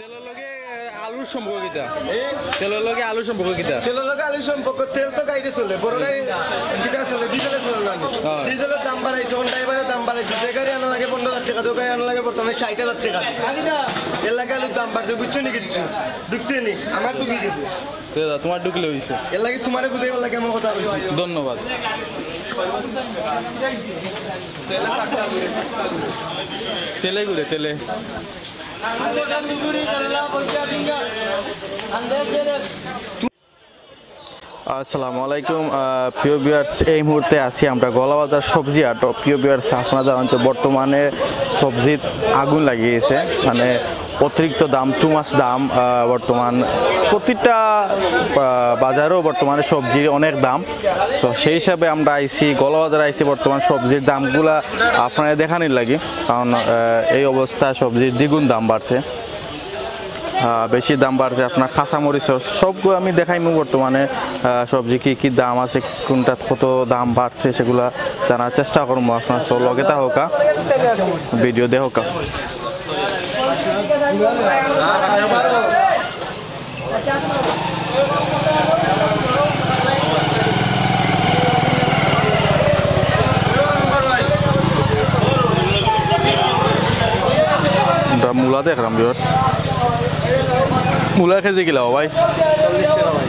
তেলের লগে আলুর সম্পর্ক কিটা? তেলের লগে আলুর সম্পর্ক কিটা? তেলের লগে আলুর সম্পর্ক, তেল তো গাড়িতে চলে, বড় গাড়ি কিটা চলে, ডিজেলে চলে না। ডিজেলের দাম বাড়াইছে, কোন ড্রাইভারের দাম বাড়াইছে, যে গাড়ি আনা লাগে 15,000 টাকা, দু গাড়ি আনা লাগে বর্তমানে 60,000 টাকা। এলাকায় আলুর দাম বাড়ছে, বুঝছো নি কিছু? ঢুকছে নি, আমার ঢুকে গেছে। তোমার ঢুকলে হয়েছে, এর লাগে তোমার বুঝে লাগে আমার কথা বলছি। ধন্যবাদ। তেলে ঘুরে তেলে আসসালামু আলাইকুম প্রিয় ভিউয়ার্স, এই মুহূর্তে আছি আমরা গলাবাজার সবজি হাট। প্রিয় ভিউয়ার্স, আপনাদের অঞ্চল বর্তমানে সবজির আগুন লাগিয়েছে, মানে অতিরিক্ত দাম, টু মাছ দাম। বর্তমান প্রতিটা বাজারেও বর্তমানে সবজির অনেক দাম। তো সেই হিসাবে আমরা আইছি গলাবাজারে আইছি, বর্তমান সবজির দামগুলা আপনারা দেখানোর লাগে, কারণ এই অবস্থায় সবজির দ্বিগুণ দাম বাড়ছে, বেশি দাম বাড়ছে। আপনার কাঁচামরিচ সবগুলো আমি দেখাইমু বর্তমানে সবজি কি কি দাম আছে, কোনটা কত দাম বাড়ছে সেগুলো জানার চেষ্টা করবো। আপনার সব লগে তা হোক, ভিডিও দে হোক। মূলা দেখলাম ভিউয়ার্স, মূলার কেজি কিলো ভাই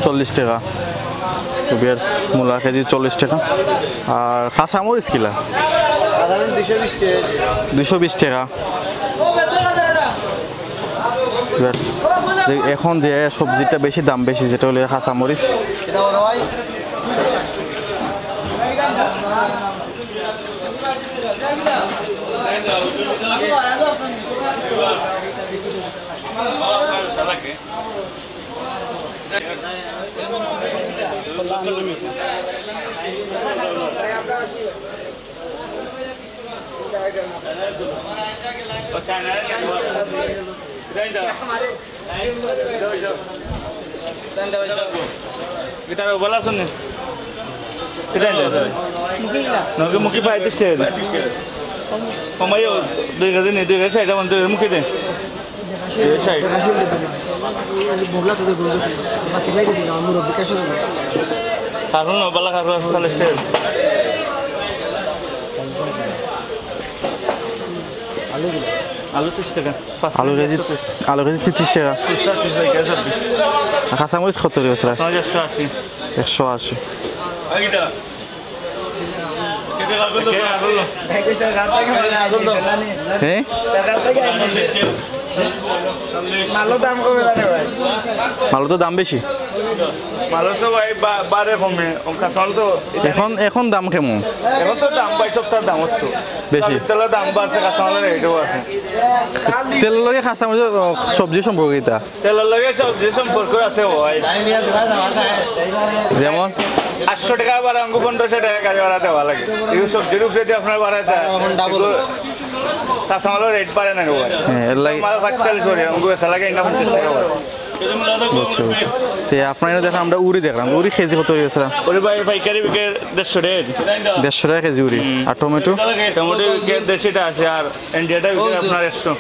40 টাকা। ভিউয়ার্স, মূলার কেজি 40 টাকা। আর কাঁচামরিচ কিলা 220 টাকা। এখন যে সবজিটা বেশি দাম বেশি, যেটা হলো কাঁচামরিচ। মুখী পাই কমাই 2 কেজি নেই, 2 কেজি 60 মুখী দে 60 কারণ বালা কারণ 40 টাকা। আলু 30 টাকা, আলু কেজি 30 টাকা। কাঁচামরিচ কত রয়েছে? 180 180। মাল তো দাম বেশি, মাল তো ভাই বারে কমে, তো এখন দাম কেমন? এখন তো দাম পাই, সপ্তাহের দাম হতো বেশি, তেলের দাম বাড়ছে, কাঁচামালের রেটও আছে। তেলের লগে কাঁচামরিচ সবজি সম্পর্ক এটা? তেলের লগে সবজি সম্পর্ক আছে ভাই, যেমন 800 টাকা বাড়া, অঙ্গ 1500 টাকা গাড়ি ভাড়া দেওয়া লাগে। এই সবজির উপরে দিয়ে আপনার ভাড়া যায়, কাঁচামালের রেট বাড়ে না ভাই। মাল 45 করে, অঙ্গ বেচা লাগে 50 টাকা ভাড়া। আপনার দেখেন আমরা উড়ি দেখলাম, উড়ি কেজি কত রয়েছে? ওরে ভাই পাইকারি বিকে 150 টাকা, 150 টাকা কেজি উড়ি। আর টমেটো? টমেটো বিকে 150 টাকা আছে, আর ইন্ডিয়াটা বিকে আপনার 100।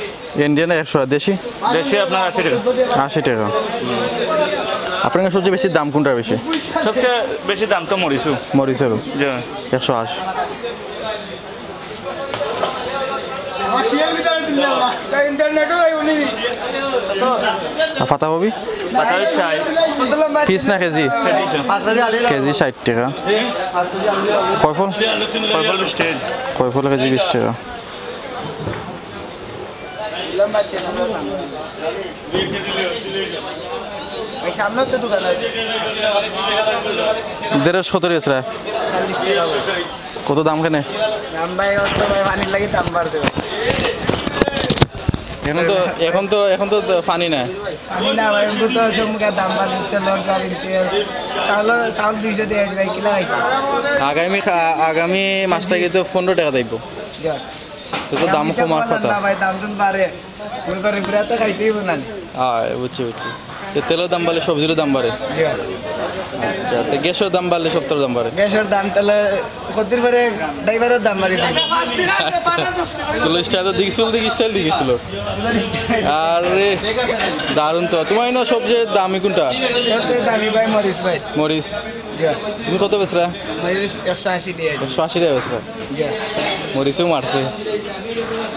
ইন্ডিয়ানে 100, দেশি আপনার 80 টাকা। 80 টাকা। আপনার সবচেয়ে বেশি দাম কোনটা বেশি? সবচেয়ে বেশি দাম তো মরিচেরও 180। পাতাকপি পিস না কেজি? কেজি 60 টাকা। কয়ফল? কয়ফল কেজি 20 টাকা। দেড়শো কত রয়েছে? কত দাম কেনে? এখন তো পানি না, আগামী মাস থেকে তো 15 টাকা দেব, তো দাম কমার কথা। বুঝছি, তেলের দাম বাড়ে, সবজির দাম বাড়ে। আচ্ছা তো গ্যাসের দাম বাড়লে সবটার দাম বাড়ে গ্যাসের দাম তাহলে কতির পরে ড্রাইভারের দাম বাড়ি 40 টাকা তো দিকে চলতে স্টাইল দিকেছিল আরে দারুণ তো তোমার না সবচেয়ে দামি কোনটা দামি ভাই মরিস ভাই মরিচ তুমি কত বেচরা মরিস 180 দিয়ে 180 টাকা বেচরা মরিচও মারছে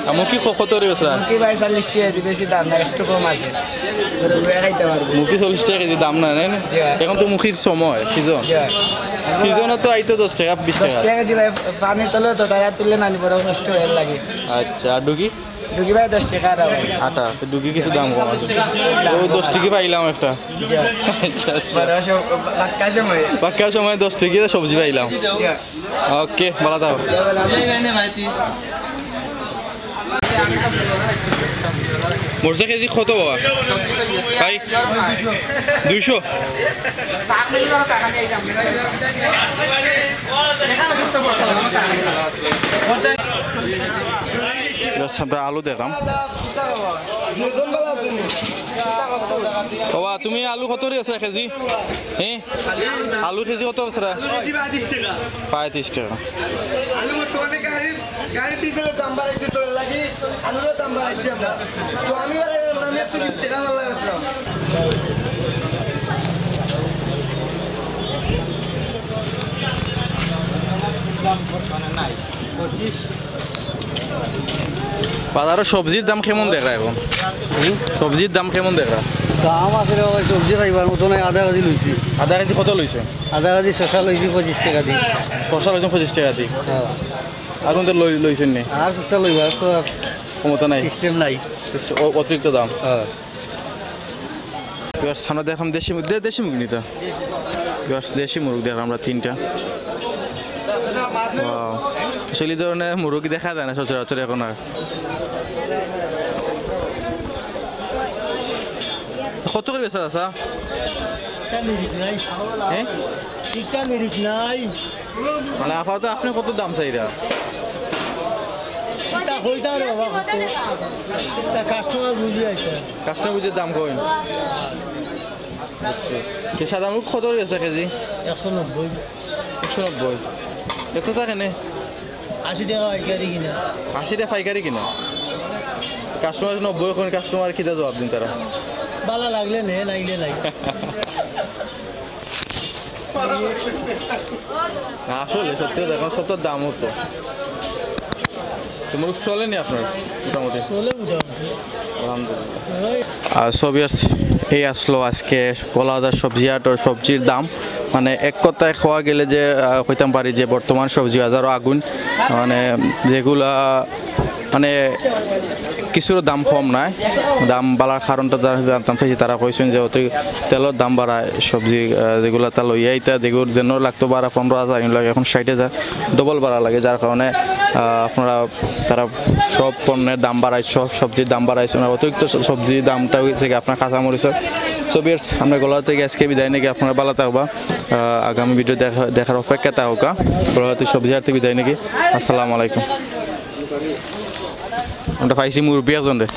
আমার কি কত করে বেচরা কি ভাই 40 টাকা দি বেশি দাম না একটু কম আছে ঘুরে ঘুরে খাইতে পারবো মুখি 40 টাকা কেজি দাম না না এখন তো মুখির সময় সিজন সিজনে তো আইতো 10 টাকা 20 টাকা 10 টাকা দি ভাই পানি তোলে তো তারা তুললে না বড় কষ্ট হয়ে লাগে আচ্ছা আর ডুগি ঢুকি ভাই 10 টাকা দাও আটা তো ডুগি কিছু দাম কম আছে ও 10 টাকা পাইলাম একটা আচ্ছা পাক্কা সময় 10 টাকা সবজি পাইলাম ওকে ভালো থাকো মরচা কেজি কত বাবা ভাই 200 আমরা আলু দেখলাম বাবা তুমি আলু কত আছে কেজি হ্যাঁ আলু কেজি কত আছে 35 টাকা আলু বর্তমানে গাড়ির ডিজেলের দাম বাড়াইছে তো লাগি আলুর দাম বাড়াইছে আমরা তো আমি 120 টাকা লাগাইছিলাম বাজারে সবজির দাম কেমন দেখা এখন সবজির দাম কেমন দেখা দাম আছে রে ওই সবজি খাইবার মতো নাই আধা কেজি লইছি আধা কেজি কত লইছে আধা কেজি শসা লইছি 25 টাকা দি শসা লইছেন 25 টাকা দি হ্যাঁ এখন তো লইছেন নি আর সস্তা লইবার তো ক্ষমতা নাই সিস্টেম নাই অতিরিক্ত দাম হ্যাঁ এবার সামনে দেখলাম দেশি মুরগি নিতা এবার দেশি মুরগ দেখলাম আমরা 3টা আসলে এই ধরনের মুরগি দেখা যায় না সচরাচর এখন আর কত করে বেচা আছে হ্যাঁ ঠিকটা নিরিখ নাই মানে আপাতত আপনি কত দাম চাইরা তা কইতা রে বাবা তা কাস্টমার বুঝি আইছে কাস্টমার বুঝে দাম কই আচ্ছা কি সাদা মুরগ কত করে বেচা কেজি 190 190 এত থাকে না 80 টাকা পাইকারি কিনা 80 টাকা পাইকারি কিনা কাস্টমার 90 এখন কাস্টমার কিটা জবাব দিন তারা বালা লাগলে নে লাগলে নাই না আসলে সত্যি দেখুন সত্যি দাম হতো তো মুরগ চলেনি আপনার মোটামুটি চলে মোটামুটি আলহামদুলিল্লাহ আর সবই এই আসলো আজকে কলাবাজার সবজি হাট আর সবজির দাম মানে এক কথায় খাওয়া গেলে যে কইতাম পারি যে বর্তমান সবজি বাজারও আগুন মানে যেগুলা মানে কিছুর দাম কম নাই দাম বাড়ার কারণটা জানতাম চাইছি তারা কইছেন যে অতি তেলের দাম বাড়ায় সবজি যেগুলো তা লইয়া ইতা যেগুলো যেন লাগতো বাড়া 15,000 লাগে এখন 60,000 ডবল বাড়া লাগে যার কারণে আপনারা তারা সব পণ্যের দাম বাড়ায় সব সবজির দাম বাড়াইছে অতিরিক্ত সবজির দামটা হয়েছে কি আপনার কাঁচামরিচের সো বিয়ার্স আমরা গোলা থেকে আজকে বিদায় নাকি আপনারা ভালো থাকবা আগামী ভিডিও দেখার অপেক্ষা থাকা গোলাতে সবজি হাট থেকে বিদায় নাকি আসসালামু আলাইকুম আমরা পাইছি মুরব্বী একজন রে